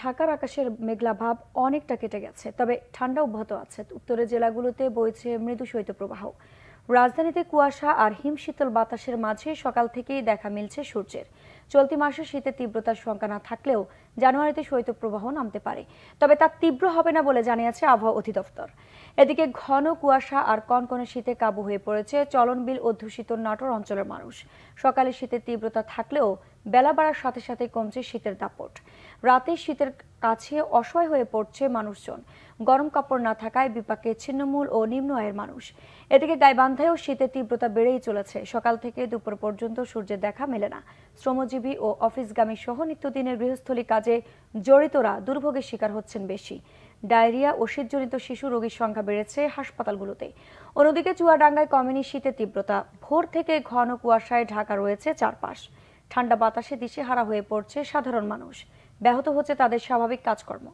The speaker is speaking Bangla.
ঢাকার আকাশের মেঘলা ভাব অনেকটা কেটে গেছে, তবে ঠান্ডা অব্যাহত আছে। উত্তরের জেলাগুলোতে বইছে মৃদু শৈত্যপ্রবাহ। রাজধানীতে কুয়াশা আর হিমশীতল বাতাসের মাঝে সকাল থেকেই দেখা মিলছে সূর্যের। চলতি মাসে শীতের তীব্রতার শঙ্কা না থাকলেও জানুয়ারিতে শৈত্যপ্রবাহ নামতে পারে, তবে তা তীব্র হবে না বলে জানিয়েছে আবহাওয়া অধিদপ্তর। এদিকে ঘন কুয়াশা আর কনকনে শীতে কাবু হয়ে পড়েছে চলনবিল অধ্যুষিত নাটোর অঞ্চলের মানুষ। সকালে শীতের তীব্রতা থাকলেও বেলা বাড়ার সাথে সাথে কমছে শীতের দাপট। রাতে শীতের কাছে অসহায় হয়ে পড়ছে মানুষজন। গরম কাপড় না থাকায় বিপাকে ছিন্নমূল ও নিম্ন আয়ের মানুষ। এদিকে গাইবান্ধায়ও শীতের তীব্রতা বেড়েই চলেছে। সকাল থেকে দুপুর পর্যন্ত সূর্যের দেখা মেলে না। শ্রমজীবী ও অফিসগামী সহ নিত্যদিনের গৃহস্থলী কাজে জড়িতরা দুর্ভোগের শিকার হচ্ছেন বেশি। ডায়রিয়া ও শীতজনিত শিশু রোগীর সংখ্যা বেড়েছে হাসপাতালগুলোতে। অন্যদিকে চুয়াডাঙ্গায় কমেনি শীতের তীব্রতা। ভোর থেকে ঘন কুয়াশায় ঢাকা রয়েছে চারপাশ। ঠান্ডা বাতাসে দিশেহারা হয়ে পড়ছে সাধারণ মানুষ। ব্যাহত হচ্ছে তাদের স্বাভাবিক কাজকর্ম।